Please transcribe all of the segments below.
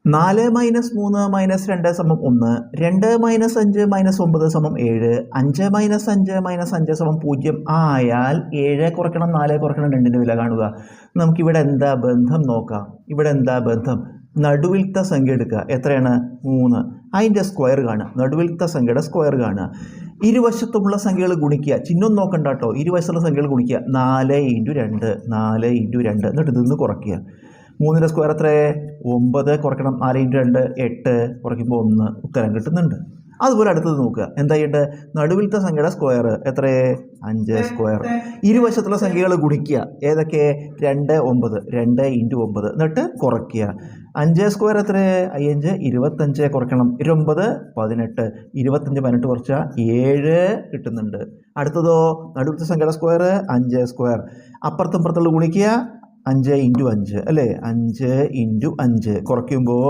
4 - 3 - 2 = 1, 2 - 5 - 9 7, 5 - 5 - 5 0 ആയാൽ 7 കുറയ്ക്കണം 4 കുറയ്ക്കണം 2ൻ്റെ വില കാണുക. നമുക്കിവിടെ എന്താ ബന്ധം നോക്കാം. ഇവിടെ എന്താ ബന്ധം? നടുവിലത്തെ സംഖ്യ എടുക്കുക. എത്രയാണ്? 3. അതിൻ്റെ സ്ക്വയർ കാണുക. നടുവിലത്തെ സംഖ്യയുടെ സ്ക്വയർ കാണുക. ഇരുവശത്തുമുള്ള സംഖ്യകൾ ഗുണിക്കുക. ചിഹ്നം നോക്കണ്ട കേട്ടോ. ഇരുവശത്തുള്ള സംഖ്യകൾ ഗുണിക്കുക. 4 × 2 4 × 2 എന്നിട്ട് ഇതിൽ നിന്ന് കുറയ്ക്കുക. 3ൻ്റെ സ്ക്വയർ എത്ര? 9 കുറയ്ക്കണം 4 × 2 8 കുറയ്ക്കുമ്പോൾ 1 ഉത്തരം കിട്ടുന്നുണ്ട്. അതുപോലെ അടുത്തത് നോക്കുക. എന്താ ചെയ്യേണ്ടത്? നടുവിലത്തെ സംഖ്യയുടെ സ്ക്വയർ എത്ര? 5 സ്ക്വയർ. ഇരുവശത്തുള്ള സംഖ്യകൾ ഗുണിക്കുക. ഏതൊക്കെ? 2 9 2 × 9 എന്നിട്ട് കുറയ്ക്കുക. 5 സ്ക്വയർ എത്ര? 5 25 കുറയ്ക്കണം 9 18 25 18 കുറച്ചാൽ 7 കിട്ടുന്നുണ്ട്. അടുത്തതോ നടുവിലത്തെ സംഖ്യയുടെ സ്ക്വയർ 5 സ്ക്വയർ. അപ്പുറത്തും ഇപ്പുറത്തുള്ള ഗുണിക്കുക. 5 × 5 അല്ലേ? 5 × 5 കുറയ്ക്കുമ്പോൾ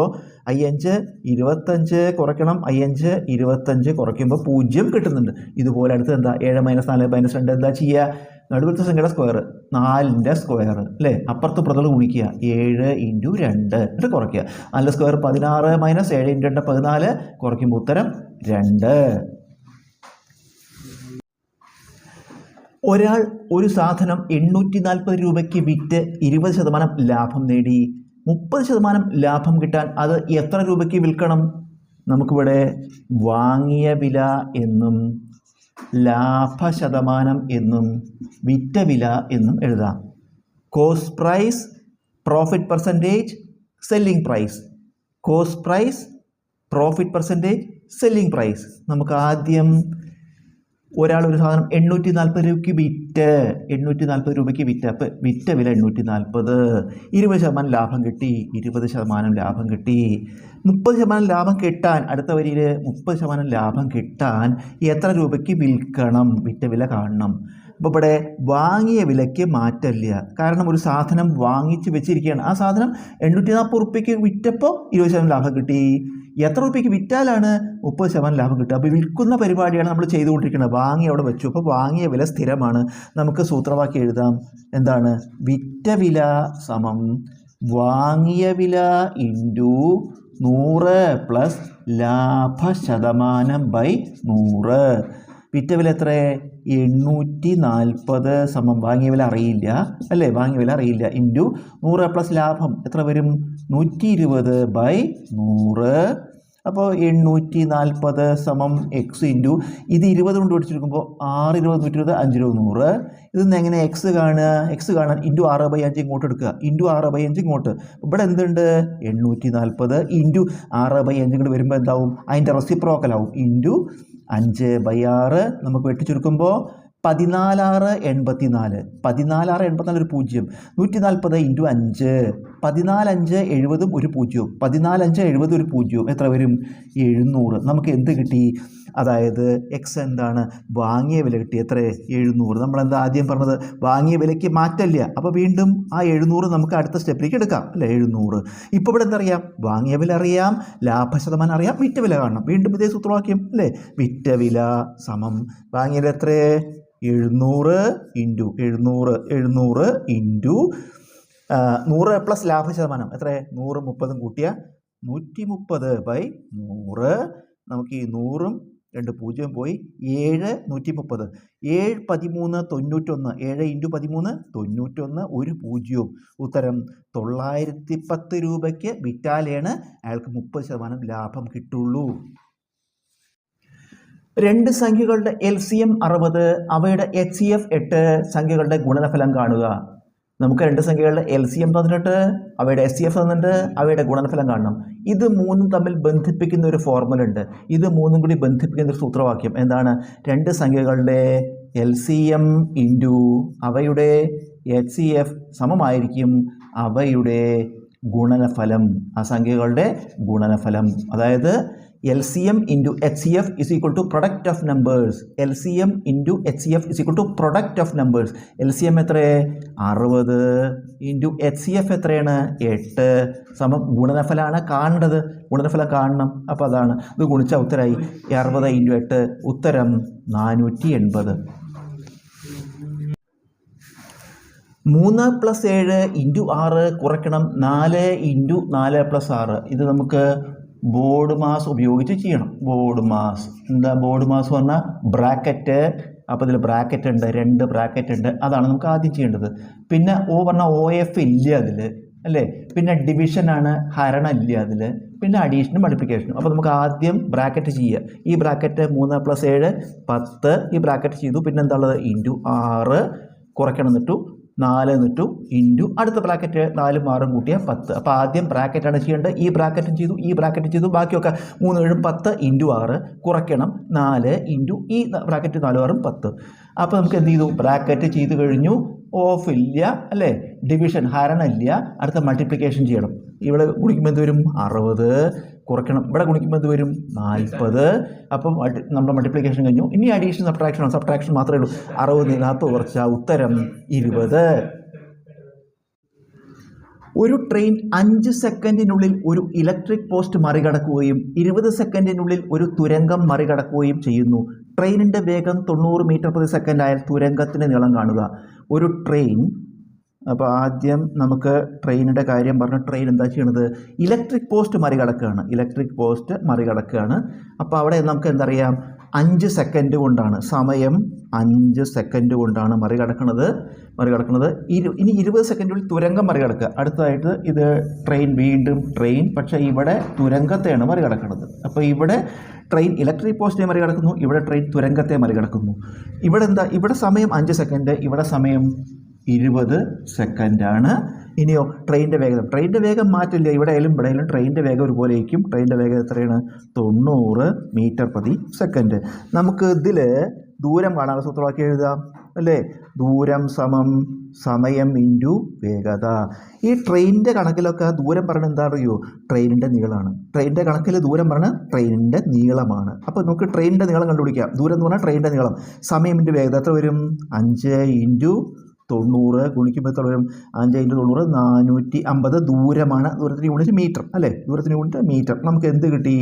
5 25 കുറയ്ക്കണം 5 25 കുറയ്ക്കുമ്പോൾ 0 കിട്ടുന്നുണ്ട്. ഇതുപോലെ അടുത്ത് എന്താ? 7 - 4 - 2 എന്താ ചെയ്യുക? നടുവിലത്തെ സംഖ്യയുടെ സ്ക്വയർ 4ൻ്റെ സ്ക്വയർ അല്ലേ? അപ്പുറത്ത് ഇപ്പുറത്തുള്ള ഗുണിക്കുക. 7 × 2 എന്നിട്ട് കുറയ്ക്കുക. 4 സ്ക്വയർ 16 - 7 × 2 14 കുറയ്ക്കുമ്പോൾ ഉത്തരം 2. ഒരാൾ ഒരു സാധനം 840 രൂപയ്ക്ക് വിറ്റ് 20% ലാഭം നേടി. 30% ലാഭം കിട്ടാൻ അത് എത്ര രൂപയ്ക്ക് വിൽക്കണം? നമുക്കിവിടെ വാങ്ങിയ വില എന്നും ലാഭശതമാനം എന്നും വിറ്റ വില എന്നും എഴുതാം. Cost price, profit percentage, selling price. Cost price, profit percentage, selling price. നമുക്ക് ആദ്യം ഒരാൾ ഒരു സാധനം 840 രൂപയ്ക്ക് വിറ്റ് 840 രൂപയ്ക്ക് വിറ്റ്. അപ്പോൾ വിറ്റ വില 840. 20% ലാഭം കിട്ടി. 20% ലാഭം കിട്ടി. 30% ലാഭം കിട്ടാൻ അടുത്ത വരിയിൽ 30% ലാഭം കിട്ടാൻ എത്ര രൂപയ്ക്ക് വിൽക്കണം? വിറ്റ വില കാണണം. അപ്പോൾ ഇവിടെ വാങ്ങിയ വിലയ്ക്ക് മാറ്റമില്ല. കാരണം ഒരു സാധനം വാങ്ങിച്ച് വെച്ചിരിക്കുകയാണ്. ആ സാധനം 840 രൂപയ്ക്ക് വിറ്റപ്പോൾ 20% ലാഭം കിട്ടി. എത്ര രൂപയ്ക്ക് വിറ്റാലാണ് 30% ലാഭം കിട്ടുക? അപ്പോൾ വിൽക്കുന്ന പരിപാടിയാണ് നമ്മൾ ചെയ്തുകൊണ്ടിരിക്കുന്നത്. വാങ്ങി അവിടെ വെച്ചു. അപ്പോൾ വാങ്ങിയ വില സ്ഥിരമാണ്. നമുക്ക് സൂത്രവാക്യം എഴുതാം. എന്താണ്? വിറ്റ വില സമം വാങ്ങിയ വില ഇൻറ്റു 100 പ്ലസ് ലാഭശതമാനം ബൈ 100. വിറ്റ വില എത്ര? 840 സമം വാങ്ങിയ വില അറിയില്ല അല്ലേ? വാങ്ങിയ വില അറിയില്ല ഇൻറ്റു 100 പ്ലസ് ലാഭം എത്ര വരും? 120 ബൈ 100. അപ്പോൾ 840 സമം എക്സ് ഇൻറ്റു ഇത് 20 കൊണ്ട് പഠിച്ചെടുക്കുമ്പോൾ 6 20 120 5 20 100. ഇതൊന്ന് എങ്ങനെ എക്സ് കാണുക? എക്സ് കാണാൻ ഇൻറ്റു 6/5 ഇങ്ങോട്ട് എടുക്കുക. ഇൻറ്റു 6/5 ഇങ്ങോട്ട്. ഇവിടെ എന്തുണ്ട്? 840 ഇൻറ്റു 6/5 ഇങ്ങോട്ട് വരുമ്പോൾ എന്താവും? അതിൻ്റെ റെസിപ്രോക്കലാവും. ഇൻറ്റു 5/6 നമുക്ക് വെട്ടിച്ചുരുക്കുമ്പോൾ 14/6 14/6 ഒരു 0. 140 ഇൻറ്റു 5 14 5 70 ഒരു 0. 14 5 70 ഒരു 0 എത്ര വരും? 700. നമുക്ക് എന്ത് കിട്ടി? അതായത് എക്സ് എന്താണ്? വാങ്ങിയ വില കിട്ടി. എത്ര? 700. നമ്മളെന്താ ആദ്യം പറഞ്ഞത്? വാങ്ങിയ വിലയ്ക്ക് മാറ്റമില്ല. അപ്പോൾ വീണ്ടും ആ 700 നമുക്ക് അടുത്ത സ്റ്റെപ്പിലേക്ക് എടുക്കാം അല്ലേ? 700. ഇപ്പോൾ ഇവിടെ എന്തറിയാം? വാങ്ങിയ വില അറിയാം, ലാഭശതമാനം അറിയാം, വിറ്റ വില കാണണം. വീണ്ടും ഇതേ സൂത്രവാക്യം അല്ലേ? വിറ്റ വില സമം വാങ്ങിയ വില എത്ര? 700 ഇൻറ്റു 700 ഇൻറ്റു 100 പ്ലസ് ലാഭശതമാനം എത്ര? 100 30 കൂട്ടിയ 130 ബൈ 100. നമുക്ക് ഈ 100ഉം 2 0 പോയി 7 130 7 13 91 7 ഇൻറ്റു 13 91 ഒരു 0. ഉത്തരം 910 രൂപയ്ക്ക് വിറ്റാലാണ് അയാൾക്ക് 30% ലാഭം കിട്ടുള്ളൂ. രണ്ട് സംഖ്യകളുടെ LCM 60, അവയുടെ HCF 8 സംഖ്യകളുടെ ഗുണനഫലം കാണുക. നമുക്ക് രണ്ട് സംഖ്യകളുടെ LCM തന്നിട്ട് അവയുടെ HCF തന്നിട്ട് അവയുടെ ഗുണനഫലം കാണണം. ഇത് മൂന്നും തമ്മിൽ ബന്ധിപ്പിക്കുന്ന ഒരു ഫോർമുല ഉണ്ട്. ഇത് മൂന്നും കൂടി ബന്ധിപ്പിക്കുന്ന ഒരു സൂത്രവാക്യം എന്താണ്? രണ്ട് സംഖ്യകളുടെ LCM ഇൻറ്റു അവയുടെ HCF സമമായിരിക്കും അവയുടെ ഗുണനഫലം. ആ സംഖ്യകളുടെ ഗുണനഫലം. അതായത് LCM into HCF is equal to product of numbers. LCM into HCF is equal to product of numbers. LCM എത്ര? 60 ഇൻറ്റു HCF എത്രയാണ്? 8 സമം ഗുണനഫലമാണ് കാണേണ്ടത്. ഗുണനഫലം കാണണം. അപ്പോൾ അതാണ് ഇത് ഗുണിച്ച ഉത്തരമായി 60 ഇൻറ്റു 8 ഉത്തരം 480. 3 + 7 × 6 കുറയ്ക്കണം 4 × 4 + 6. ഇത് നമുക്ക് ബോർഡ് മാസ് ഉപയോഗിച്ച് ചെയ്യണം. ബോർഡ് മാസ് എന്താ? ബോർഡ് മാസ് പറഞ്ഞാൽ ബ്രാക്കറ്റ്. അപ്പോൾ ഇതിൽ ബ്രാക്കറ്റ് ഉണ്ട്, 2 ബ്രാക്കറ്റ് ഉണ്ട്. അതാണ് നമുക്ക് ആദ്യം ചെയ്യേണ്ടത്. പിന്നെ O പറഞ്ഞാൽ OF ഇല്ല അതിൽ, അല്ലേ? പിന്നെ ഡിവിഷനാണ്, ഹരണം ഇല്ല അതിൽ. പിന്നെ അഡീഷനും മൾട്ടിപ്ലിക്കേഷനും. അപ്പോൾ നമുക്ക് ആദ്യം ബ്രാക്കറ്റ് ചെയ്യുക. ഈ ബ്രാക്കറ്റ് 3 + 7 10. ഈ ബ്രാക്കറ്റ് ചെയ്തു. പിന്നെ എന്താ ഉള്ളത്? × 6 കുറയ്ക്കണം എന്നിട്ടു 4 എന്നിട്ടു ഇൻറ്റു അടുത്ത ബ്രാക്കറ്റ് 4 6 കൂട്ടിയാൽ 10. അപ്പോൾ ആദ്യം ബ്രാക്കറ്റാണ് ചെയ്യേണ്ടത്. ഈ ബ്രാക്കറ്റും ചെയ്തു, ഈ ബ്രാക്കറ്റും ചെയ്തു. ബാക്കിയൊക്കെ 3 7 10 × 6 കുറയ്ക്കണം 4 ഇൻറ്റു ഈ ബ്രാക്കറ്റ് 4 6 10. അപ്പോൾ നമുക്ക് എന്ത് ചെയ്തു? ബ്രാക്കറ്റ് ചെയ്ത് കഴിഞ്ഞു. ഓഫ് ഇല്ല, അല്ലേ? ഡിവിഷൻ ഹരണം ഇല്ല. അടുത്ത മൾട്ടിപ്ലിക്കേഷൻ ചെയ്യണം. ഇവിടെ ഗുണിക്കുമ്പോൾ എന്ത് വരും? 60 കുറയ്ക്കണം. ഇവിടെ ഗുണിക്കുമ്പോൾ എന്ത് വരും? 40. അപ്പം നമ്മുടെ മൾട്ടിപ്ലിക്കേഷൻ കഴിഞ്ഞു. ഇനി അഡീഷൻ സബ്ട്രാക്ഷൻ മാത്രമേ ഉള്ളൂ. 60 40 കുറച്ചാൽ ഉത്തരം 20. ഒരു ട്രെയിൻ 5 സെക്കൻഡിനുള്ളിൽ ഒരു ഇലക്ട്രിക് പോസ്റ്റ് മറികടക്കുകയും 20 സെക്കൻഡിനുള്ളിൽ ഒരു തുരങ്കം മറികടക്കുകയും ചെയ്യുന്നു. ട്രെയിനിൻ്റെ വേഗം 90 മീറ്റർ/സെക്കൻഡ് ആയാൽ തുരങ്കത്തിൻ്റെ നീളം കാണുക. ഒരു ട്രെയിൻ, അപ്പോൾ ആദ്യം നമുക്ക് ട്രെയിനിൻ്റെ കാര്യം പറഞ്ഞ ട്രെയിൻ എന്താ ചെയ്യണത്? ഇലക്ട്രിക് പോസ്റ്റ് മറികടക്കുകയാണ്. ഇലക്ട്രിക് പോസ്റ്റ് മറികടക്കുകയാണ്. അപ്പോൾ അവിടെ നമുക്ക് എന്തറിയാം? 5 സെക്കൻഡ് കൊണ്ടാണ്, സമയം 5 സെക്കൻഡ് കൊണ്ടാണ് മറികടക്കുന്നത്. ഇനി 20 സെക്കൻഡിൽ തുരങ്കം മറികടക്കുക. അടുത്തതായിട്ട് ഇത് ട്രെയിൻ, വീണ്ടും ട്രെയിൻ, പക്ഷേ ഇവിടെ തുരങ്കത്തെയാണ് മറികടക്കുന്നത്. അപ്പോൾ ഇവിടെ ട്രെയിൻ ഇലക്ട്രിക് പോസ്റ്റിനെ മറികടക്കുന്നു, ഇവിടെ ട്രെയിൻ തുരങ്കത്തെ മറികടക്കുന്നു. ഇവിടെ എന്താ? ഇവിടെ സമയം 5 സെക്കൻഡ്, ഇവിടെ സമയം 20 സെക്കൻഡാണ്. ഇനിയോ ട്രെയിനിൻ്റെ വേഗം മാറ്റില്ല. ഇവിടെ ആയാലും ഇവിടെ ആയാലും ട്രെയിനിൻ്റെ വേഗം ഒരുപോലെ ആയിരിക്കും. ട്രെയിനിൻ്റെ വേഗം എത്രയാണ്? 90 മീറ്റർ/സെക്കൻഡ്. നമുക്ക് ഇതിൽ ദൂരം കാണാനുള്ള സൂത്രവാക്യം എഴുതാം, അല്ലേ? ദൂരം സമം സമയം ഇൻറ്റു വേഗത. ഈ ട്രെയിനിൻ്റെ കണക്കിലൊക്കെ ദൂരം പറയുന്നത് എന്താ അറിയോ? ട്രെയിനിൻ്റെ നീളമാണ്. ട്രെയിനിൻ്റെ കണക്കിൽ ദൂരം പറഞ്ഞാൽ ട്രെയിനിൻ്റെ നീളമാണ്. അപ്പോൾ നമുക്ക് ട്രെയിനിൻ്റെ നീളം കണ്ടുപിടിക്കാം. ദൂരം എന്ന് പറഞ്ഞാൽ ട്രെയിനിൻ്റെ നീളം, സമയം ഇൻറ്റു വേഗത. എത്ര വരും? 5 × 90 ഗുണിക്കുമ്പോൾ എത്ര വരും? 5 × 90 450. ദൂരമാണ്, ദൂരത്തിന് യൂണിറ്റ് മീറ്റർ, അല്ലേ? ദൂരത്തിന് യൂണിറ്റ് മീറ്റർ. നമുക്ക് എന്ത് കിട്ടി?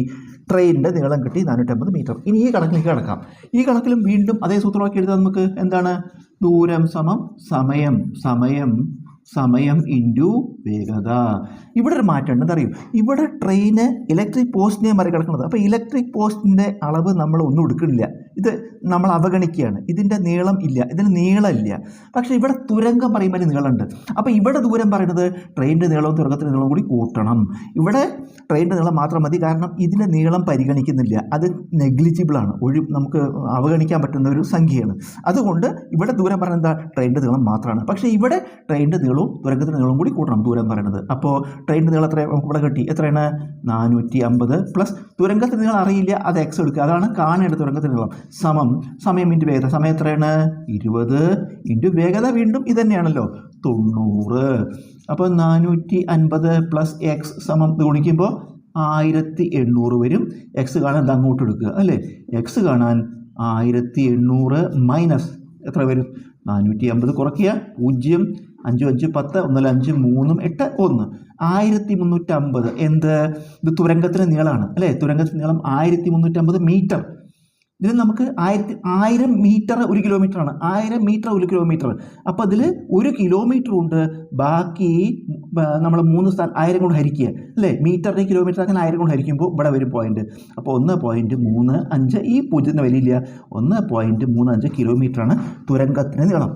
ട്രെയിനിൻ്റെ നീളം കിട്ടി 450 മീറ്റർ. ഇനി ഈ കണക്കിലേക്ക് കിടക്കാം. ഈ കണക്കിലും വീണ്ടും അതേ സൂത്രവാക്യം എഴുതാം നമുക്ക്. എന്താണ്? ദൂരം സമം സമയം ഇൻറ്റു വേഗത. ഇവിടെ ഒരു മാറ്റം ഉണ്ട്. എന്താ അറിയും? ഇവിടെ ട്രെയിന് ഇലക്ട്രിക് പോസ്റ്റിനെ മറികടക്കുന്നത്. അപ്പോൾ ഇലക്ട്രിക് പോസ്റ്റിൻ്റെ അളവ് നമ്മൾ ഒന്നും എടുക്കുന്നില്ല. ഇത് നമ്മൾ അവഗണിക്കുകയാണ്. ഇതിൻ്റെ നീളം ഇല്ല, ഇതിന് നീളമില്ല. പക്ഷേ ഇവിടെ തുരങ്കം പറയുമ്പോൾ നീളമുണ്ട്. അപ്പോൾ ഇവിടെ ദൂരം പറയുന്നത് ട്രെയിനിൻ്റെ നീളവും തുരങ്കത്തിൻ്റെ നീളവും കൂടി കൂട്ടണം. ഇവിടെ ട്രെയിനിൻ്റെ നീളം മാത്രം മതി, കാരണം ഇതിൻ്റെ നീളം പരിഗണിക്കുന്നില്ല. അത് നെഗ്ലിജിബിളാണ്, നമുക്ക് അവഗണിക്കാൻ പറ്റുന്ന ഒരു സംഖ്യയാണ്. അതുകൊണ്ട് ഇവിടെ ദൂരം പറയുന്നത് എന്താ? ട്രെയിനിൻ്റെ നീളം മാത്രമാണ്. പക്ഷേ ഇവിടെ ട്രെയിനിൻ്റെ നീളവും തുരങ്കത്തിൻ്റെ നീളവും കൂടി കൂട്ടണം ദൂരം പറയുന്നത്. അപ്പോൾ ട്രെയിനിൻ്റെ നീളം എത്ര നമുക്ക് ഇവിടെ കിട്ടി? എത്രയാണ്? 450 പ്ലസ് തുരങ്കത്തിൻ്റെ നീളം അറിയില്ല, അത് എക്സ് എടുക്കുക. അതാണ് കാണേണ്ടത്. തുരങ്കത്തിൻ്റെ നീളം സമയം ഇൻറ്റു വേഗത. സമയം എത്രയാണ്? 20 ഇൻറ്റു വേഗത. വീണ്ടും ഇത് തന്നെയാണല്ലോ, 90. അപ്പോൾ 450 പ്ലസ് എക്സ് സമം ഗുണിക്കുമ്പോൾ 1800 വരും. എക്സ് കാണാൻ ഇത് അങ്ങോട്ട് എടുക്കുക, അല്ലേ? എക്സ് കാണാൻ 1800 മൈനസ് എത്ര വരും? 450 കുറയ്ക്കുക. 0 5 5 10 1 5 3 8 1 1350. എന്ത്? ഇത് തുരങ്കത്തിന് നീളമാണ്, അല്ലേ? തുരങ്കത്തിന് നീളം 1350 മീറ്റർ. ഇതിൽ നമുക്ക് 1000 മീറ്റർ 1 കിലോമീറ്ററാണ്. 1000 മീറ്റർ 1 കിലോമീറ്റർ. അപ്പോൾ അതിൽ 1 കിലോമീറ്റർ ഉണ്ട്. ബാക്കി നമ്മൾ 3 സ്ഥലം 1000 കൊണ്ട് ഹരിക്കുക, അല്ലേ? മീറ്ററിന് കിലോമീറ്റർ ആക്കാൻ 1000 കൊണ്ട് ഹരിക്കുമ്പോൾ ഇവിടെ വരും പോയിന്റ്. അപ്പോൾ 1.35. ഈ 0ൻ്റെ വലിയില്ല. 1.35 കിലോമീറ്ററാണ് തുരങ്കത്തിന് നീളം.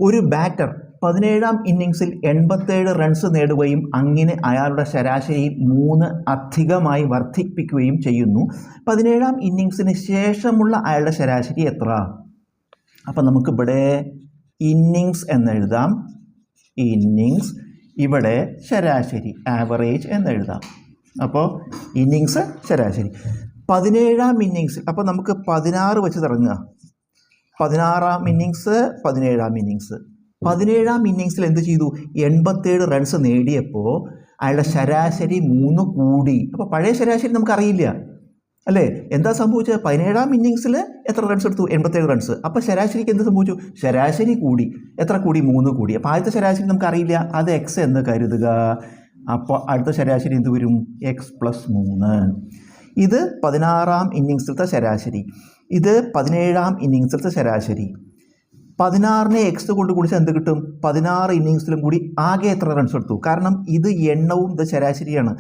ഒരു ബാറ്റർ 17ാം ഇന്നിങ്സിൽ 87 റൺസ് നേടുകയും അങ്ങനെ അയാളുടെ ശരാശരി 3 അധികമായി വർദ്ധിപ്പിക്കുകയും ചെയ്യുന്നു. 17ാം ഇന്നിങ്സിന് ശേഷമുള്ള അയാളുടെ ശരാശരി എത്ര? അപ്പം നമുക്കിവിടെ ഇന്നിങ്സ് എന്നെഴുതാം. ഇന്നിങ്സ്, ഇവിടെ ശരാശരി ആവറേജ് എന്നെഴുതാം. അപ്പോൾ ഇന്നിങ്സ് ശരാശരി 17ാം ഇന്നിങ്സിൽ. അപ്പോൾ നമുക്ക് 16 വെച്ച് തുടങ്ങുക. 16ാം ഇന്നിങ്സ് 17ാം ഇന്നിങ്സ്. 17ാം ഇന്നിങ്സിൽ എന്ത് ചെയ്തു? 87 റൺസ് നേടിയപ്പോൾ അയാളുടെ ശരാശരി 3 കൂടി. അപ്പോൾ പഴയ ശരാശരി നമുക്കറിയില്ല, അല്ലേ? എന്താ സംഭവിച്ചത്? 17ാം ഇന്നിങ്സിൽ എത്ര റൺസ് എടുത്തു? 87 റൺസ്. അപ്പോൾ ശരാശരിക്ക് എന്ത് സംഭവിച്ചു? ശരാശരി കൂടി. എത്ര കൂടി? 3 കൂടി. അപ്പോൾ ആദ്യത്തെ ശരാശരി നമുക്കറിയില്ല, അത് എക്സ് എന്ന് കരുതുക. അപ്പോൾ അടുത്ത ശരാശരി എന്ത് വരും? X plus 3. ഇത് 16ാം ഇന്നിങ്സിലത്തെ ശരാശരി, ഇത് 17ാം ഇന്നിങ്സിലത്തെ ശരാശരി. 16നെ എക്സ് കൊണ്ട് കുടിച്ചാൽ എന്ത് കിട്ടും? 16 ഇന്നിങ്സിലും കൂടി ആകെ എത്ര റൺസ് എടുത്തു? കാരണം ഇത് എണ്ണവും ഇത് ശരാശരിയാണ്.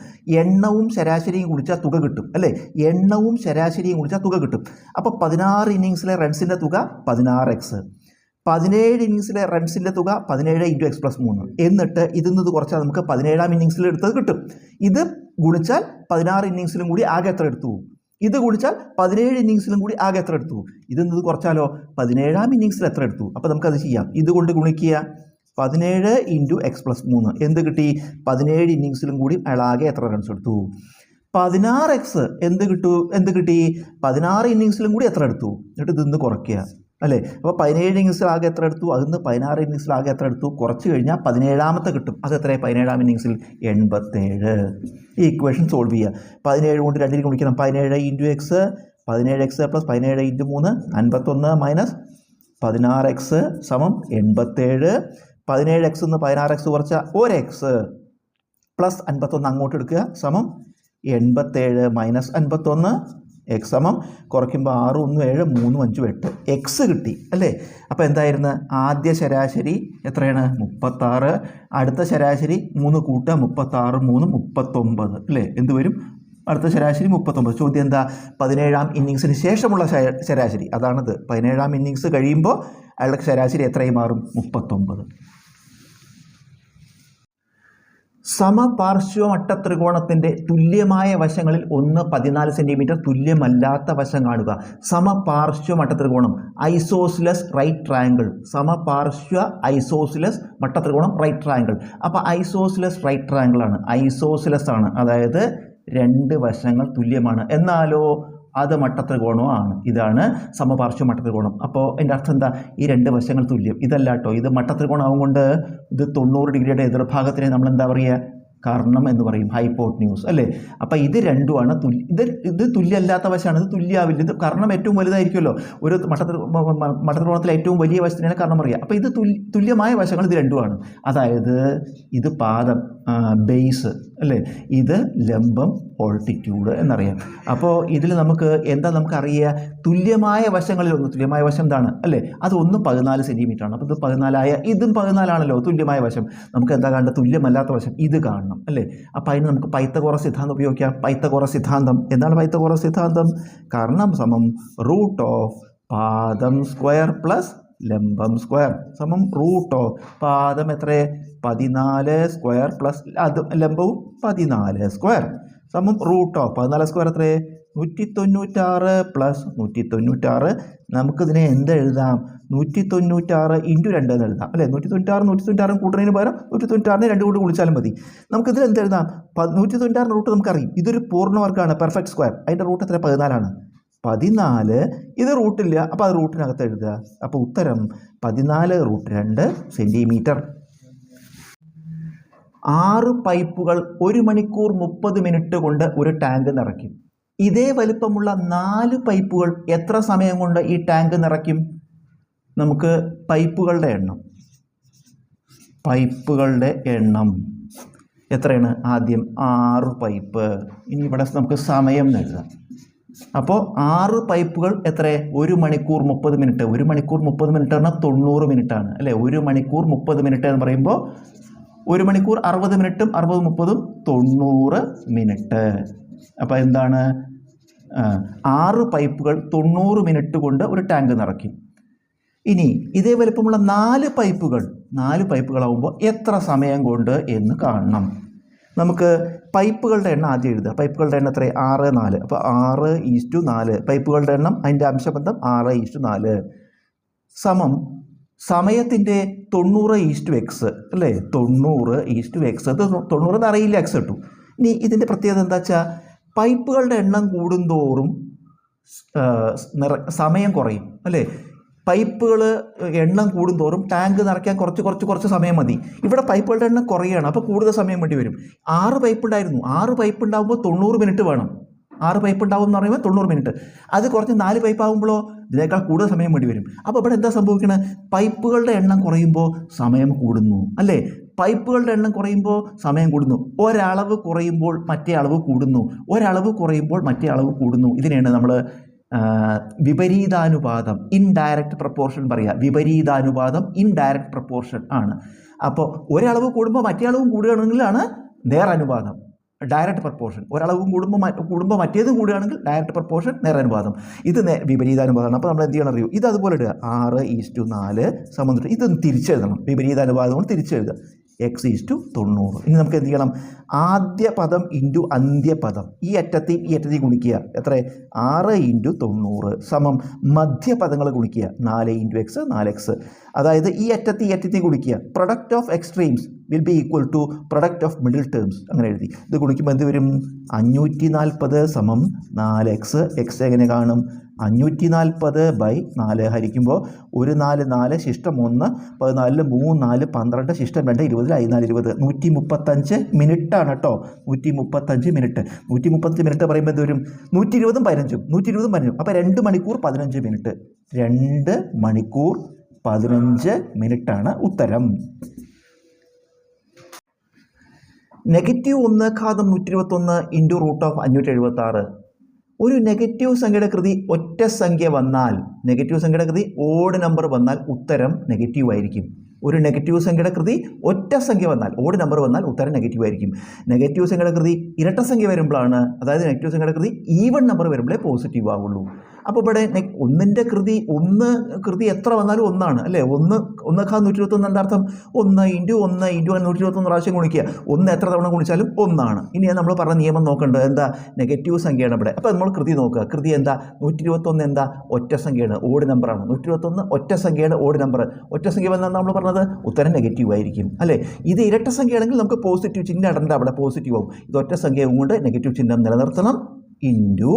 എണ്ണവും ശരാശരിയും കുടിച്ചാൽ തുക കിട്ടും അല്ലേ? എണ്ണവും ശരാശരിയും കുടിച്ചാൽ തുക കിട്ടും. അപ്പോൾ 16 ഇന്നിങ്സിലെ റൺസിൻ്റെ തുക 16x, 17 ഇന്നിങ്സിലെ റൺസിൻ്റെ തുക 17 × x+3. എന്നിട്ട് ഇതിൽ നിന്ന് കുറച്ചാൽ നമുക്ക് 17ാം ഇന്നിങ്സിൽ എടുത്തത് കിട്ടും. ഇത് ഗുണിച്ചാൽ 16 ഇന്നിങ്സിലും കൂടി ആകെ എത്ര എടുത്തു? ഇത് കുടിച്ചാൽ 17 ഇന്നിങ്സിലും കൂടി ആകെ എത്ര എടുത്തു? ഇത് കുറച്ചാലോ 17ാം ഇന്നിങ്സിൽ എത്ര എടുത്തു? അപ്പോൾ നമുക്കത് ചെയ്യാം. ഇതുകൊണ്ട് ഗുണിക്കുക 17 × x+3 എന്ത് കിട്ടി? 17 ഇന്നിങ്സിലും കൂടി ആകെ എത്ര റൺസ് എടുത്തു? 16x എന്ത് കിട്ടി? 16 ഇന്നിങ്സിലും കൂടി എത്ര എടുത്തു? എന്നിട്ട് ഇതിന്ന് കുറയ്ക്കുക അല്ലേ? അപ്പോൾ 17 ഇന്നിങ്സിൽ ആകെ എത്ര എടുത്തു? അതിന്ന് 16 ഇന്നിങ്സിൽ ആകെ എത്ര എടുത്തു? കുറച്ച് കഴിഞ്ഞാൽ 17ാമത്തെ കിട്ടും. അത് എത്രയാണ്? 17ാം ഇന്നിങ്സിൽ 87. ഈ ഇക്വേഷൻ സോൾവ് ചെയ്യുക. 17 കൊണ്ട് 2 ഗുണിക്കണം. 17 × x, 17x + 17 × 3 51 - 16x = 87. 17x നിന്ന് 16x കുറച്ചാൽ 1x + 51 അങ്ങോട്ട് എടുക്കുക = 87 - 51. എക്സ് സമം കുറയ്ക്കുമ്പോൾ 6 1 7 3 5 8 എക്സ് കിട്ടി അല്ലേ? അപ്പോൾ എന്തായിരുന്നു? ആദ്യ ശരാശരി എത്രയാണ്? 36. അടുത്ത ശരാശരി 3 കൂട്ടുക 36 3 39 അല്ലേ? എന്ത് വരും? അടുത്ത ശരാശരി 39. ചോദ്യം എന്താ? 17ാം ഇന്നിങ്സിന് ശേഷമുള്ള ശരാശരി അതാണിത്. 17ാം ഇന്നിങ്സ് കഴിയുമ്പോൾ അയാളുടെ ശരാശരി എത്രയും മാറും? 39. സമപാർശ്വമട്ട ത്രികോണത്തിൻ്റെ തുല്യമായ വശങ്ങളിൽ 14 സെൻറ്റിമീറ്റർ തുല്യമല്ലാത്ത വശം കാണുക. സമപാർശ്വമട്ട ത്രികോണം ഐസോസിലസ് റൈറ്റ് ട്രയാങ്കിൾ. സമപാർശ്വ ഐസോസിലസ് മട്ട ത്രികോണം റൈറ്റ് ട്രയാങ്കിൾ. അപ്പോൾ ഐസോസിലസ് റൈറ്റ് ട്രയാങ്കിൾ ആണ്. ഐസോസിലസ് ആണ്, അതായത് 2 വശങ്ങൾ തുല്യമാണ്. എന്നാലോ അത് മട്ടത്രികോണമാണ്. ഇതാണ് സമപാർശ്വ മട്ടത്രികോണം. അപ്പോൾ എൻ്റെ അർത്ഥം എന്താ? ഈ 2 വശങ്ങൾ തുല്യം. ഇതല്ല കേട്ടോ, ഇത് മട്ടത്രികോണം ആവുകൊണ്ട് ഇത് 90 ഡിഗ്രിയുടെ എതിർഭാഗത്തിനെ നമ്മൾ എന്താ പറയുക? കർണം എന്ന് പറയും, ഹൈപ്പോട്ന്യൂസ് അല്ലേ? അപ്പോൾ ഇത് രണ്ടുമാണ് ഇത് തുല്യമല്ലാത്ത വശമാണ്. ഇത് തുല്യാവില്ല. ഇത് കർണം ഏറ്റവും വലുതായിരിക്കുമല്ലോ. ഒരു മട്ടത്രികോണത്തിലെ ഏറ്റവും വലിയ വശത്തിനാണ് കർണം പറയുക. അപ്പോൾ ഇത് തുല്യമായ വശങ്ങൾ ഇത് രണ്ടുമാണ്. അതായത് ഇത് പാദം, ബേസ് അല്ലേ? ഇത് ലംബം, ഓൾട്ടിറ്റ്യൂഡ് എന്നറിയാം. അപ്പോൾ ഇതിൽ നമുക്ക് എന്താ നമുക്കറിയുക? തുല്യമായ വശങ്ങളിലൊന്ന്, തുല്യമായ വശം എന്താണ് അല്ലേ? അത് 14 സെൻറ്റിമീറ്റർ ആണ്. അപ്പോൾ ഇത് 14 ഇതും 14 ആണല്ലോ തുല്യമായ വശം. നമുക്ക് എന്താ കാണേണ്ടത്? തുല്യമല്ലാത്ത വശം ഇത് കാണണം അല്ലേ? അപ്പോൾ അതിന് നമുക്ക് പൈത്തഗോറസ് സിദ്ധാന്തം ഉപയോഗിക്കാം. പൈത്തഗോറസ് സിദ്ധാന്തം എന്താണ്? പൈത്തഗോറസ് സിദ്ധാന്തം കർണം സമം റൂട്ട് ഓഫ് പാദം സ്ക്വയർ പ്ലസ് ലംബം സ്ക്വയർ സമം റൂട്ട് ഓഫ് പാദം എത്ര? 14 സ്ക്വയർ പ്ലസ് അത് ലംബവും 14 സ്ക്വയർ സമം റൂട്ട് ഓഫ് 14 സ്ക്വയർ എത്ര? 196 പ്ലസ് 196. നമുക്കിതിനെ എന്തെഴുതാം? 196 × 2 എന്ന് എഴുതാം അല്ലേ? 196 കൂട്ടുന്നതിന് പകരം 196നെ 2 കൊണ്ട് ഗുണിച്ചാലും മതി. നമുക്കിതിൽ എന്തെഴുതാം? 196 റൂട്ട് നമുക്കറിയും. ഇതൊരു പൂർണ്ണവർഗ്ഗമാണ്, പെർഫെക്റ്റ് സ്ക്വയർ. അതിൻ്റെ റൂട്ട് എത്ര? 14 ആണ്. 14. ഇത് റൂട്ടില്ല, അപ്പോൾ അത് റൂട്ടിനകത്ത് എഴുതുക. അപ്പോൾ ഉത്തരം 14√2 സെൻറ്റിമീറ്റർ. 6 പൈപ്പുകൾ 1 മണിക്കൂർ 30 മിനിറ്റ് കൊണ്ട് ഒരു ടാങ്ക് നിറയ്ക്കും. ഇതേ വലിപ്പമുള്ള 4 പൈപ്പുകൾ എത്ര സമയം കൊണ്ട് ഈ ടാങ്ക് നിറയ്ക്കും? നമുക്ക് പൈപ്പുകളുടെ എണ്ണം എത്രയാണ്? ആദ്യം 6 പൈപ്പ്. ഇനി ഇവിടെ നമുക്ക് സമയം എഴുതാം. അപ്പോൾ 6 പൈപ്പുകൾ എത്ര? 1 മണിക്കൂർ 30 മിനിറ്റ്. 1 മണിക്കൂർ 30 മിനിറ്റ് പറഞ്ഞാൽ 90 മിനിറ്റാണ് അല്ലേ? 1 മണിക്കൂർ 30 മിനിറ്റ് എന്ന് പറയുമ്പോൾ 1 മണിക്കൂർ 60 മിനിറ്റും 60 30ഉം 90 മിനിറ്റ്. അപ്പോൾ എന്താണ്? 6 പൈപ്പുകൾ 90 മിനിറ്റ് കൊണ്ട് ഒരു ടാങ്ക് നിറയ്ക്കും. ഇനി ഇതേ വലുപ്പമുള്ള 4 പൈപ്പുകളാവുമ്പോൾ എത്ര സമയം കൊണ്ട് എന്ന് കാണണം. നമുക്ക് പൈപ്പുകളുടെ എണ്ണം ആദ്യം എഴുതുക. പൈപ്പുകളുടെ എണ്ണം എത്ര? 6 4. അപ്പോൾ 6:4 പൈപ്പുകളുടെ എണ്ണം, അതിൻ്റെ അംശബന്ധം 6:4 സമം സമയത്തിൻ്റെ 90:x അല്ലേ? 90:x. അത് 90 എന്ന് അറിയില്ല, എക്സ് കിട്ടും. ഇനി ഇതിൻ്റെ പ്രത്യേകത എന്താ വെച്ചാൽ പൈപ്പുകളുടെ എണ്ണം കൂടുന്തോറും സമയം കുറയും അല്ലേ? പൈപ്പുകൾ എണ്ണം കൂടുന്തോറും ടാങ്ക് നിറയ്ക്കാൻ കുറച്ച് സമയം മതി. ഇവിടെ പൈപ്പുകളുടെ എണ്ണം കുറയുകയാണ്, അപ്പോൾ കൂടുതൽ സമയം വേണ്ടി വരും. 6 പൈപ്പ് ഉണ്ടായിരുന്നു. 6 പൈപ്പ് ഉണ്ടാകുമ്പോൾ 90 മിനിറ്റ് വേണം. 6 പൈപ്പ് ഉണ്ടാവും എന്ന് പറയുമ്പോൾ 90 മിനിറ്റ്. അത് കുറച്ച് 4 പൈപ്പ് ആകുമ്പോഴോ ഇതിനേക്കാൾ കൂടുതൽ സമയം വേണ്ടി വരും. അപ്പോൾ ഇവിടെ എന്താ സംഭവിക്കുന്നത്? പൈപ്പുകളുടെ എണ്ണം കുറയുമ്പോൾ സമയം കൂടുന്നു അല്ലേ? പൈപ്പുകളുടെ എണ്ണം കുറയുമ്പോൾ സമയം കൂടുന്നു. ഒരളവ് കുറയുമ്പോൾ മറ്റേ അളവ് കൂടുന്നു. ഒരളവ് കുറയുമ്പോൾ മറ്റേ അളവ് കൂടുന്നു. ഇതിനെയാണ് നമ്മൾ വിപരീതാനുപാതം ഇൻഡയറക്റ്റ് പ്രപ്പോർഷൻ പറയുക. വിപരീതാനുപാതം ഇൻഡയറക്റ്റ് പ്രപ്പോർഷൻ ആണ്. അപ്പോൾ ഒരളവ് കൂടുമ്പോൾ മറ്റേ അളവും കൂടുകയാണെങ്കിലാണ് നേരനുപാതം, ഡയറക്റ്റ് പ്രപ്പോർഷൻ. ഒരളവും കൂടുമ്പോൾ മറ്റേതും കൂടുകയാണെങ്കിൽ ഡയറക്റ്റ് പ്രപ്പോർഷൻ, നേരനുപാതം. ഇത് വിപരീതാനുപാതമാണ്. അപ്പോൾ നമ്മൾ എന്ത് ചെയ്യണം അറിയൂ, ഇത് അതുപോലെ ഇടുക. 6:4 സമം. ഇതൊന്ന് തിരിച്ചെഴുതണം. വിപരീതാനുപാതം കൊണ്ട് തിരിച്ചെഴുതുക. x/90. ഇനി നമുക്ക് എന്ത് ചെയ്യണം, ആദ്യ പദം ഇൻറ്റു അന്ത്യപദം ഈ അറ്റത്തെയും ഈ അറ്റത്തെയും ഗുണിക്കുക. എത്ര? 6 × 90 സമം മധ്യപദങ്ങൾ ഗുണിക്കുക. 4 × x 4x. അതായത് ഈ അറ്റത്തെയും ഗുണിക്കുക. Product of extremes will be equal to product of middle terms. അങ്ങനെ എഴുതി. ഇത് ഗുണിക്കുമ്പോൾ എന്ത് വരും? 540 സമം 4x. എക്സ് എങ്ങനെ കാണും? 540/4 ഹരിക്കുമ്പോൾ 1 4 4 ശിഷ്ടം 1 14 3 4 12 ശിഷ്ടം 2 20 14 20 135 മിനിറ്റാണ് കേട്ടോ. 135 മിനിറ്റ്. 135 മിനിറ്റ് പറയുമ്പോൾ എന്ത് വരും? 120 15 120 15. അപ്പോൾ 2 മണിക്കൂർ 15 മിനിറ്റ്. 2 മണിക്കൂർ 15 മിനിറ്റാണ് ഉത്തരം. -1 ഘാതം 121 ഇൻറ്റു √576. ഒരു നെഗറ്റീവ് സംഖ്യയുടെ കൃതി ഒറ്റ സംഖ്യ വന്നാൽ, നെഗറ്റീവ് സംഖ്യയുടെ കൃതി ഓഡ് നമ്പർ വന്നാൽ ഉത്തരം നെഗറ്റീവ് ആയിരിക്കും. ഒരു നെഗറ്റീവ് സംഖ്യയുടെ കൃതി ഒറ്റ സംഖ്യ വന്നാൽ, ഓഡ് നമ്പർ വന്നാൽ ഉത്തരം നെഗറ്റീവ് ആയിരിക്കും. നെഗറ്റീവ് സംഖ്യയുടെ കൃതി ഇരട്ട സംഖ്യ വരുമ്പോഴാണ്, അതായത് നെഗറ്റീവ് സംഖ്യയുടെ കൃതി ഈവൺ നമ്പർ വരുമ്പോഴേ പോസിറ്റീവ് ആവുള്ളൂ. അപ്പോൾ ഇവിടെ ഒന്നിൻ്റെ കൃതി എത്ര വന്നാലും ഒന്നാണ് അല്ലേ? 1 1/121 എന്താ അർത്ഥം? 1 × 1 × 121 പ്രാവശ്യം ഗുണിക്കുക. 1 എത്ര തവണ ഗുണിച്ചാലും ഒന്നാണ്. ഇനി നമ്മൾ പറഞ്ഞ നിയമം നോക്കേണ്ടത് എന്താ? നെഗറ്റീവ് സംഖ്യയാണ് ഇവിടെ. അപ്പോൾ നമ്മൾ കൃതി നോക്കുക. കൃതി എന്താ? 121 എന്താ? ഒറ്റ സംഖ്യയാണ്, ഓഡ് നമ്പറാണ്. 121 ഒറ്റ സംഖ്യയുടെ ഓഡ് നമ്പർ. ഒറ്റ സംഖ്യ വന്നാൽ നമ്മൾ പറഞ്ഞത് ഉത്തരം നെഗറ്റീവ് ആയിരിക്കും അല്ലേ? ഇത് ഇരട്ട സംഖ്യയാണെങ്കിൽ നമുക്ക് പോസിറ്റീവ് ചിഹ്നം ഇടേണ്ട, അവിടെ പോസിറ്റീവ് ആവും. ഇത് ഒറ്റ സംഖ്യ കൊണ്ട് നെഗറ്റീവ് ചിഹ്നം നിലനിർത്തണം. Into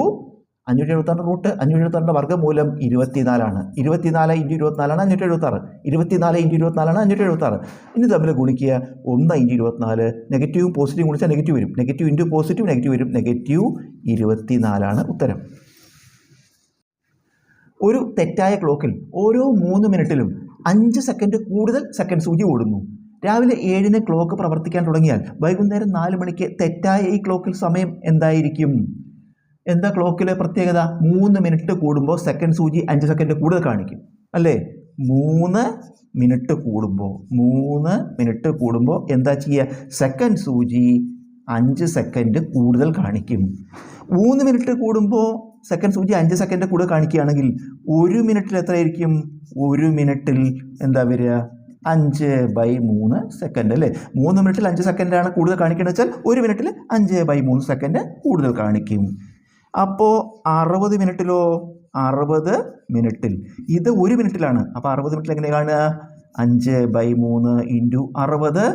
576 root 576 വർഗ്ഗമൂലം 24ആണ്. 24 × 24 ആണ് 576. 24 × 24 ആണ് 576. ഇനി തമ്മിൽ ഗുണിക്കുക. 1 × 24. നെഗറ്റീവും പോസിറ്റീവും ഗുണിച്ചാൽ നെഗറ്റീവ് വരും. നെഗറ്റീവ് ഇൻറ്റു പോസിറ്റീവ് നെഗറ്റീവ് വരും. -24 ആണ് ഉത്തരം. ഒരു തെറ്റായ ക്ലോക്കിൽ ഓരോ 3 മിനിറ്റിലും 5 സെക്കൻഡ് കൂടുതൽ സെക്കൻഡ് സൂചി ഓടുന്നു. രാവിലെ 7-ന് ക്ലോക്ക് പ്രവർത്തിക്കാൻ തുടങ്ങിയാൽ വൈകുന്നേരം 4 മണിക്ക് തെറ്റായ ഈ ക്ലോക്കിൽ സമയം എന്തായിരിക്കും? എന്താ ക്ലോക്കിലെ പ്രത്യേകത? 3 മിനിറ്റ് കൂടുമ്പോൾ സെക്കൻഡ് സൂചി 5 സെക്കൻഡ് കൂടുതൽ കാണിക്കും അല്ലേ? 3 മിനിറ്റ് കൂടുമ്പോൾ എന്താ ചെയ്യുക? സെക്കൻഡ് സൂചി 5 സെക്കൻഡ് കൂടുതൽ കാണിക്കും. 3 മിനിറ്റ് കൂടുമ്പോൾ സെക്കൻഡ് സൂചി 5 സെക്കൻഡ് കൂടുതൽ കാണിക്കുകയാണെങ്കിൽ 1 മിനിറ്റിൽ എത്രയായിരിക്കും? 1 മിനിറ്റിൽ എന്താ വരിക? 5/3 സെക്കൻഡ് അല്ലേ? 3 മിനിറ്റിൽ 5 സെക്കൻഡാണ് കൂടുതൽ കാണിക്കുന്നത് വെച്ചാൽ 1 മിനിറ്റിൽ 5/3 സെക്കൻഡ് കൂടുതൽ കാണിക്കും. അപ്പോൾ 60 മിനിറ്റിലോ? 60 മിനിറ്റിൽ ഇത് 1 മിനിറ്റിലാണ്. അപ്പോൾ 60 മിനിറ്റിൽ എങ്ങനെ കാണുക? 5/3 × 60.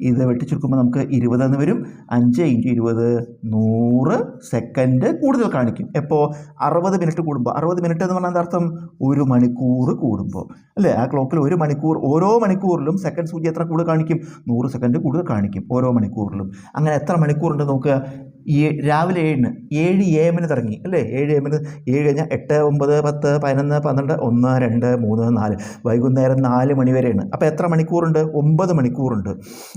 ഇത് വെട്ടിച്ചുരുക്കുമ്പോൾ നമുക്ക് 20 എന്ന് വരും. 5 × 20 100 സെക്കൻഡ് കൂടുതൽ കാണിക്കും. എപ്പോൾ? 60 മിനിറ്റ് കൂടുമ്പോൾ. 60 മിനിറ്റ് എന്ന് പറഞ്ഞാൽ എന്താ അർത്ഥം? 1 മണിക്കൂർ കൂടുമ്പോൾ അല്ലേ? ആ ക്ലോക്കിൽ 1 മണിക്കൂർ, ഓരോ മണിക്കൂറിലും സെക്കൻഡ് സൂചി എത്ര കൂടുതൽ കാണിക്കും? 100 സെക്കൻഡ് കൂടുതൽ കാണിക്കും ഓരോ മണിക്കൂറിലും. അങ്ങനെ എത്ര മണിക്കൂറുണ്ട് നോക്കുക. രാവിലെ 7-ന് 7 AM തുടങ്ങി അല്ലേ? 7 AM 7 കഴിഞ്ഞാൽ 8 9 10 11 12 1 2 3 4 വൈകുന്നേരം 4 മണി വരെയാണ്. അപ്പോൾ എത്ര മണിക്കൂറുണ്ട്? 9 മണിക്കൂറുണ്ട്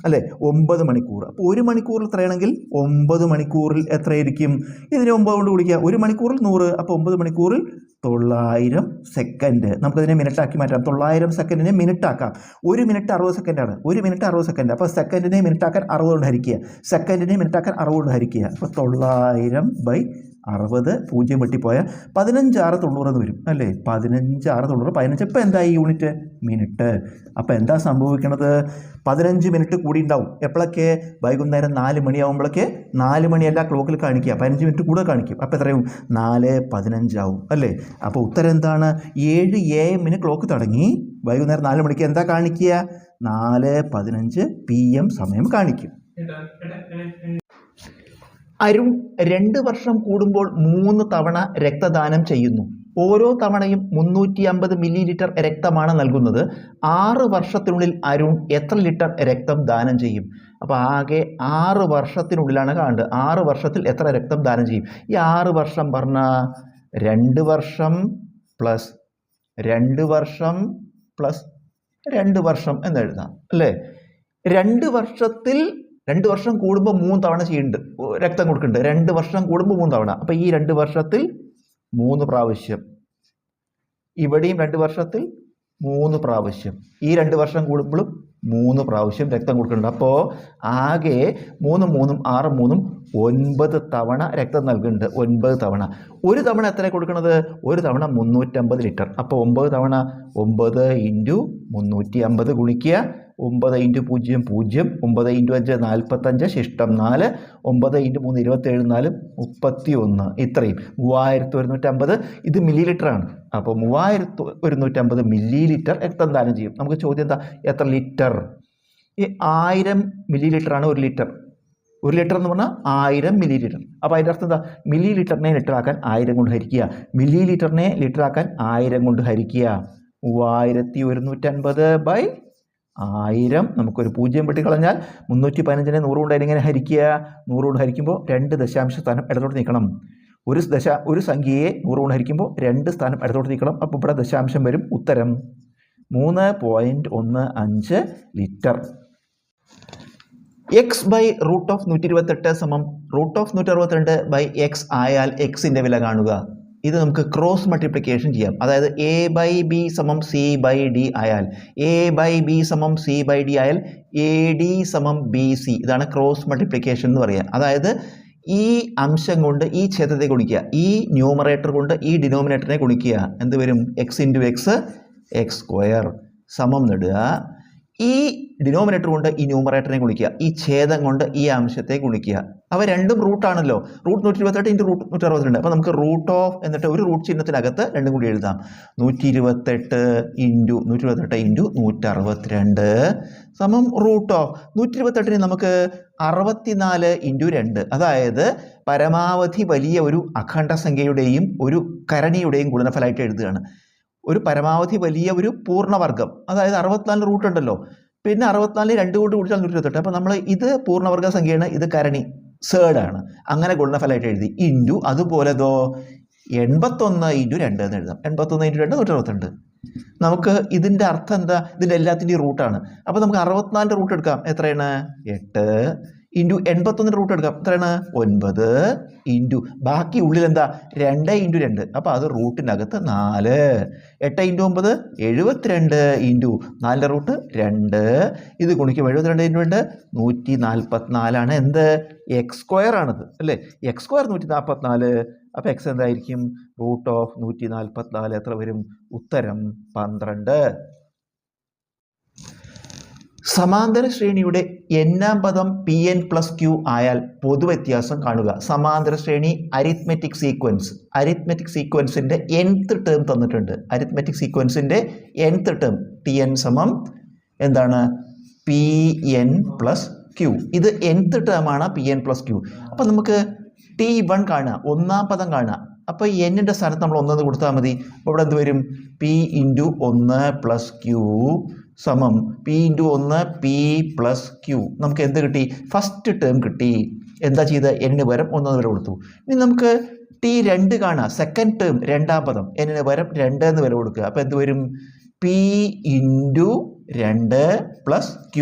അല്ലേ? 9 മണിക്കൂർ. അപ്പോൾ 1 മണിക്കൂറിൽ എത്രയാണെങ്കിൽ 9 മണിക്കൂറിൽ എത്രയായിരിക്കും? ഇതിനെ 9 കൊണ്ട് വിളിക്കുക. 1 മണിക്കൂറിൽ 100. അപ്പോൾ 9 മണിക്കൂറിൽ 900 സെക്കൻഡ്. നമുക്കതിനെ മിനിറ്റാക്കി മാറ്റാം. 900 സെക്കൻഡിനെ മിനിറ്റാക്കാം. 1 മിനിറ്റ് 60 സെക്കൻഡാണ്. 1 minute 60 second. അപ്പോൾ സെക്കൻഡിനെ മിനിറ്റാക്കാൻ 60 കൊണ്ട് ഹരിക്കുക. സെക്കൻഡിനെ മിനിറ്റാക്കാൻ 60 കൊണ്ട് ഹരിക്കുക. അപ്പോൾ 900/60 0 വെട്ടിപ്പോയ 15 6 90 എന്ന് വരും അല്ലേ? 15 6 90 15. ഇപ്പോൾ എന്തായി യൂണിറ്റ്? മിനിറ്റ്. അപ്പോൾ എന്താ സംഭവിക്കണത്? 15 മിനിറ്റ് കൂടി ഉണ്ടാവും. എപ്പോഴൊക്കെ? വൈകുന്നേരം 4 മണിയാവുമ്പോഴൊക്കെ. 4 മണിയല്ല ക്ലോക്കിൽ കാണിക്കുക, 15 മിനിറ്റ് കൂടുതൽ കാണിക്കും. അപ്പോൾ എത്രയാവും? 4:15 ആവും അല്ലേ? അപ്പോൾ ഉത്തരം എന്താണ്? 7 AM ക്ലോക്ക് തുടങ്ങി വൈകുന്നേരം 4 മണിക്ക് എന്താ കാണിക്കുക? 4:15 PM സമയം കാണിക്കും. അരുൺ 2 വർഷം കൂടുമ്പോൾ 3 തവണ രക്തദാനം ചെയ്യുന്നു. ഓരോ തവണയും 350 മില്ലി രക്തമാണ് നൽകുന്നത്. 6 വർഷത്തിനുള്ളിൽ അരുൺ എത്ര ലിറ്റർ രക്തം ദാനം ചെയ്യും? അപ്പോൾ ആകെ 6 വർഷത്തിനുള്ളിലാണ് കാണേണ്ടത്. 6 വർഷത്തിൽ എത്ര രക്തം ദാനം ചെയ്യും? ഈ 6 വർഷം പറഞ്ഞാൽ 2 വർഷം പ്ലസ് 2 വർഷം പ്ലസ് 2 വർഷം എന്ന് എഴുതാം അല്ലേ? 2 വർഷത്തിൽ 2 വർഷം കൂടുമ്പോൾ 3 തവണ ചെയ്യുന്നുണ്ട്, രക്തം കൊടുക്കുന്നുണ്ട്. 2 വർഷം കൂടുമ്പോൾ 3 തവണ. അപ്പോൾ ഈ 2 വർഷത്തിൽ 3 പ്രാവശ്യം, ഇവിടെയും 2 വർഷത്തിൽ 3 പ്രാവശ്യം, ഈ 2 വർഷം കൂടുമ്പോഴും 3 പ്രാവശ്യം രക്തം കൊടുക്കുന്നുണ്ട്. അപ്പോൾ ആകെ 3 3 6 3 9 തവണ രക്തം നൽകുന്നുണ്ട്. 9 തവണ. ഒരു തവണ എത്ര കൊടുക്കുന്നത്? ഒരു തവണ 350 ലിറ്റർ. അപ്പോൾ 9 തവണ 9 × 350 ഗുണിക്കുക. 9 × 0 0, 9 × 5 45, ശിഷ്ടം 4, 9 × 3 27, 4 31. ഇത്രയും 3150. ഇത് മില്ലി ലിറ്ററാണ്. അപ്പോൾ 3150 മില്ലി ലിറ്റർ രക്തം ദാനം ചെയ്യും. നമുക്ക് ചോദ്യം എന്താ? എത്ര ലിറ്റർ? ഈ 1000 മില്ലി ലിറ്ററാണ് 1 ലിറ്റർ. 1 ലിറ്റർ എന്ന് പറഞ്ഞാൽ 1000 മില്ലി ലിറ്റർ. അപ്പോൾ അതിൻ്റെ അർത്ഥം എന്താ? മില്ലി ലിറ്ററിനെ ലിറ്ററാക്കാൻ 1000 കൊണ്ട് ഹരിക്കുക. മില്ലി ലിറ്ററിനെ ലിറ്ററാക്കാൻ 1000 കൊണ്ട് ഹരിക്കുക. 3150/1000. നമുക്കൊരു 0 വെട്ടി കളഞ്ഞാൽ 315നെ 100 കൊണ്ട് അതിനെങ്ങനെ ഹരിക്കുക? 100 കൊണ്ട് ഹരിക്കുമ്പോൾ 2 ദശാംശ സ്ഥാനം ഇടത്തോട്ട് നീക്കണം. ഒരു സംഖ്യയെ 100 കൊണ്ട് ഹരിക്കുമ്പോൾ 2 സ്ഥാനം ഇടത്തോട്ട് നീക്കണം. അപ്പോൾ ഇവിടെ ദശാംശം വരും. ഉത്തരം 3.15 ലിറ്റർ. x/√128 സമം √162/x ആയാൽ എക്സിൻ്റെ വില കാണുക. ഇത് നമുക്ക് ക്രോസ് മൾട്ടിപ്ലിക്കേഷൻ ചെയ്യാം. അതായത് a/b സമം c/d ആയാൽ, a/b സമം c/d ആയാൽ AD സമം BC. ഇതാണ് ക്രോസ് മൾട്ടിപ്ലിക്കേഷൻ എന്ന് പറയുക. അതായത് ഈ അംശം കൊണ്ട് ഈ ഛേദത്തെ ഗുണിക്കുക, ഈ ന്യൂമറേറ്റർ കൊണ്ട് ഈ ഡിനോമിനേറ്ററിനെ ഗുണിക്കുക. എന്ത് വരും? x × x, x² സമം നേടുക. ഈ ഡിനോമിനേറ്റർ കൊണ്ട് ഈ ന്യൂമറേറ്ററിനെ ഗുണിക്കുക, ഈ ഛേദം കൊണ്ട് ഈ അംശത്തെ ഗുണിക്കുക. അവ രണ്ടും റൂട്ടാണല്ലോ. √128 × √162. അപ്പോൾ നമുക്ക് എന്നിട്ട് ഒരു റൂട്ട് ചിഹ്നത്തിനകത്ത് രണ്ടും കൂടി എഴുതാം. 128 × 162 സമം √128നെ നമുക്ക് 64 × 2, അതായത് പരമാവധി വലിയ ഒരു അഖണ്ഡ സംഖ്യയുടെയും ഒരു കരണിയുടെയും ഗുണനഫലമായിട്ട് എഴുതുകയാണ്. ഒരു പരമാവധി വലിയ ഒരു പൂർണ്ണവർഗം, അതായത് 64 റൂട്ട് ഉണ്ടല്ലോ, പിന്നെ 64 2 കൊണ്ട് കൂടിച്ചാൽ 128. അപ്പോൾ നമ്മൾ ഇത് പൂർണ്ണവർഗ സംഖ്യയാണ്, ഇത് കരണി സേഡാണ്. അങ്ങനെ ഗുണനഫലമായിട്ട് എഴുതി. ഇൻറ്റു അതുപോലെ 81 × 2 എന്ന് എഴുതാം. 81 × 2 162. നമുക്ക് ഇതിൻ്റെ അർത്ഥം എന്താ? ഇതിൻ്റെ എല്ലാത്തിൻ്റെയും റൂട്ടാണ്. അപ്പോൾ നമുക്ക് 64 റൂട്ട് എടുക്കാം. എത്രയാണ്? 8. ഇൻറ്റു 81 റൂട്ട് എടുക്കാം. എത്രയാണ്? 9. ഇൻറ്റു ബാക്കി ഉള്ളിൽ എന്താ? 2 × 2. അപ്പോൾ അത് റൂട്ടിനകത്ത് 4. 8 × 9 72. Into 4 root 2. ഇത് ഗുണിക്കും 72 × 2 144 എന്ത്? x² ആണത് അല്ലേ? x² 144. അപ്പോൾ x എന്തായിരിക്കും? √144 എത്ര വരും? ഉത്തരം 12. സമാന്തര ശ്രേണിയുടെ n-ാം പദം Pn + Q ആയാൽ പൊതുവ്യത്യാസം കാണുക. സമാന്തര ശ്രേണി അരിത്മെറ്റിക് സീക്വൻസിൻ്റെ nth ടേം തന്നിട്ടുണ്ട്. അരിത്മെറ്റിക് സീക്വൻസിൻ്റെ nth ടേം Tn സമം എന്താണ്? Pn + Q. ഇത് nth ടേമാണ് Pn + Q. അപ്പോൾ നമുക്ക് T1 കാണുക, 1-ാം പദം കാണുക. അപ്പോൾ n-ൻ്റെ സ്ഥാനത്ത് നമ്മൾ 1 കൊടുത്താൽ മതി. അപ്പോൾ ഇവിടെ എന്ത് വരും? P × 1 + Q സമം P × 1 P + Q. നമുക്ക് എന്ത് കിട്ടി? ഫസ്റ്റ് ടേം കിട്ടി. എന്താ ചെയ്ത്? n പകരം 1 വരെ കൊടുത്തു. ഇനി നമുക്ക് T2 കാണാം, സെക്കൻഡ് ടേം 2-ാം പദം. n പകരം 2 എന്ന് വില കൊടുക്കുക. അപ്പോൾ എന്ത് വരും? P × 2 + Q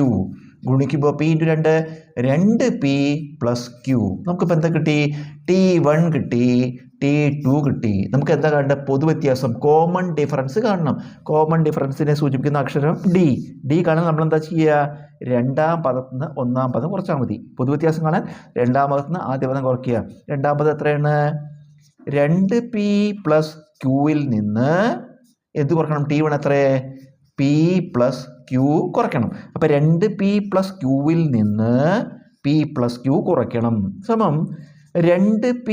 ഗുണിക്കുമ്പോൾ P × 2 2P + Q. നമുക്കിപ്പോൾ എന്താ കിട്ടി? T1 കിട്ടി, T2 കിട്ടി. നമുക്ക് എന്താ കാണേണ്ടത്? പൊതുവ്യത്യാസം, കോമൺ ഡിഫറൻസ് കാണണം. കോമൺ ഡിഫറൻസിനെ സൂചിപ്പിക്കുന്ന അക്ഷരം ഡി കാണാൻ നമ്മൾ എന്താ ചെയ്യുക? 2-ാം പദത്തിൽ നിന്ന് 1-ാം പദം കുറച്ചാൽ മതി. പൊതുവ്യത്യാസം കാണാൻ 2-ാം പദത്തിൽ നിന്ന് ആദ്യ പദം കുറയ്ക്കുക. 2-ാം പദം എത്രയാണ്? 2P + Qയിൽ നിന്ന് എന്ത് കുറക്കണം? T1 എത്രയേ? P + Q കുറയ്ക്കണം. അപ്പോൾ 2P + Qയിൽ നിന്ന് P + Q കുറയ്ക്കണം. സമം 2P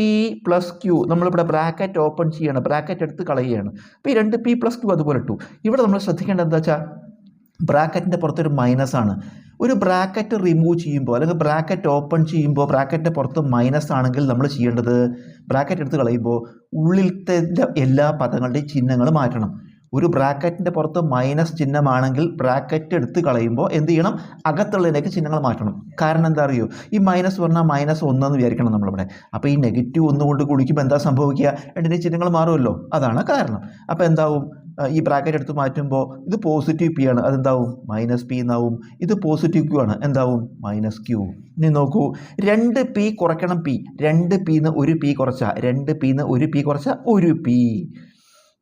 + Q. നമ്മളിവിടെ ബ്രാക്കറ്റ് ഓപ്പൺ ചെയ്യണം, ബ്രാക്കറ്റ് എടുത്ത് കളയുകയാണ്. അപ്പോൾ ഈ 2P + Q അതുപോലെ ഇട്ടു. ഇവിടെ നമ്മൾ ശ്രദ്ധിക്കേണ്ടത് എന്താ വെച്ചാൽ ബ്രാക്കറ്റിൻ്റെ പുറത്തൊരു മൈനസാണ്. ഒരു ബ്രാക്കറ്റ് റിമൂവ് ചെയ്യുമ്പോൾ അല്ലെങ്കിൽ ബ്രാക്കറ്റ് ഓപ്പൺ ചെയ്യുമ്പോൾ ബ്രാക്കറ്റിൻ്റെ പുറത്ത് മൈനസ് ആണെങ്കിൽ നമ്മൾ ചെയ്യേണ്ടത് ബ്രാക്കറ്റ് എടുത്ത് കളയുമ്പോൾ ഉള്ളിലത്തെ എല്ലാ പദങ്ങളുടെയും ചിഹ്നങ്ങൾ മാറ്റണം. ഒരു ബ്രാക്കറ്റിൻ്റെ പുറത്ത് മൈനസ് ചിഹ്നമാണെങ്കിൽ ബ്രാക്കറ്റ് എടുത്ത് കളയുമ്പോൾ എന്ത് ചെയ്യണം? അകത്തുള്ളതിലേക്ക് ചിഹ്നങ്ങൾ മാറ്റണം. കാരണം എന്താ അറിയോ? ഈ മൈനസ് പറഞ്ഞാൽ -1 എന്ന് വിചാരിക്കണം നമ്മളിവിടെ. അപ്പോൾ ഈ -1 കൊണ്ട് ഗുണിക്കുമ്പോൾ എന്താ സംഭവിക്കുക? രണ്ടിൻ്റെ ചിഹ്നങ്ങൾ മാറുമല്ലോ, അതാണ് കാരണം. അപ്പോൾ എന്താവും? ഈ ബ്രാക്കറ്റ് എടുത്ത് മാറ്റുമ്പോൾ ഇത് പോസിറ്റീവ് പി ആണ്, അതെന്താവും മൈനസ് പി എന്നാവും. ഇത് പോസിറ്റീവ് ക്യൂ ആണ്, എന്താവും മൈനസ് ക്യൂ. ഇനി നോക്കൂ, 2p കുറയ്ക്കണം പി, 2pന്ന് 1p കുറച്ചാൽ 2pന്ന് 1p കുറച്ചാൽ 1p.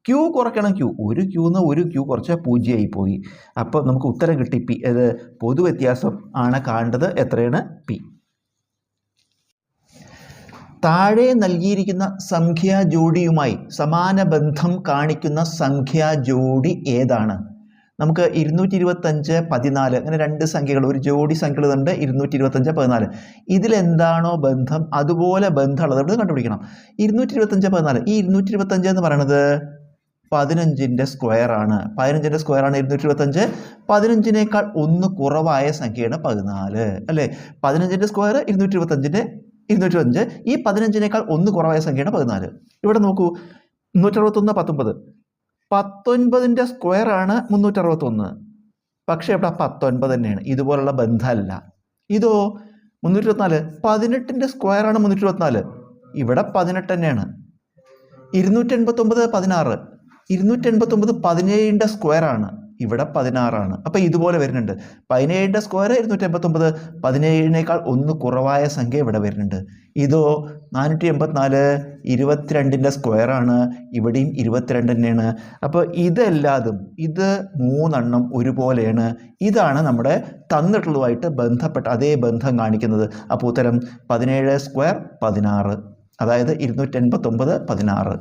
ക്യൂ കുറയ്ക്കണം ക്യൂ, 1 ക്യൂന്ന് 1 ക്യൂ കുറച്ചാൽ 0 ആയി പോയി. അപ്പോൾ നമുക്ക് ഉത്തരം കിട്ടി പി. ഇത് പൊതുവ്യത്യാസം ആണ് കാണേണ്ടത്. എത്രയാണ് പി. താഴെ നൽകിയിരിക്കുന്ന സംഖ്യാ ജോഡിയുമായി സമാന ബന്ധം കാണിക്കുന്ന സംഖ്യാ ജോഡി ഏതാണ്? നമുക്ക് 225, 14 അങ്ങനെ രണ്ട് സംഖ്യകൾ, ഒരു ജോഡി സംഖ്യകൾ ഉണ്ട് 225, 14. ഇതിലെന്താണോ ബന്ധം അതുപോലെ ബന്ധമുള്ളത് ഇവിടെ കണ്ടുപിടിക്കണം. 225, 14. ഈ 225 എന്ന് പറയുന്നത് 15ൻ്റെ സ്ക്വയർ ആണ്. 15ൻ്റെ സ്ക്വയർ ആണ് 225. 15നേക്കാൾ 1 കുറവായ സംഖ്യയാണ് 14 അല്ലേ? 15ൻ്റെ സ്ക്വയർ 225. ഈ 15നേക്കാൾ 1 കുറവായ സംഖ്യയാണ് 14. ഇവിടെ നോക്കൂ, 361, 19ൻ്റെ സ്ക്വയർ ആണ് 361. പക്ഷേ ഇവിടെ 19 തന്നെയാണ്. ഇതുപോലുള്ള ബന്ധമല്ല. ഇതോ 324, 18ൻ്റെ സ്ക്വയർ ആണ് 324. ഇവിടെ 18 തന്നെയാണ്. 289, 16. 289 17ൻ്റെ സ്ക്വയർ ആണ്. ഇവിടെ 16 ആണ്. അപ്പോൾ ഇതുപോലെ വരുന്നുണ്ട്. 17ൻ്റെ സ്ക്വയർ 289, 17നേക്കാൾ 1 കുറവായ സംഖ്യ ഇവിടെ വരുന്നുണ്ട്. ഇതോ 484, 22ൻ്റെ സ്ക്വയർ ആണ്. ഇവിടെയും 22 തന്നെയാണ്. അപ്പോൾ ഇതെല്ലാതും ഇത് 3 ഒരുപോലെയാണ്. ഇതാണ് നമ്മുടെ തന്നിട്ടുള്ളതുമായിട്ട് ബന്ധപ്പെട്ട അതേ ബന്ധം കാണിക്കുന്നത്. അപ്പോൾ ഉത്തരം 17 സ്ക്വയർ 16, അതായത് 289, 16.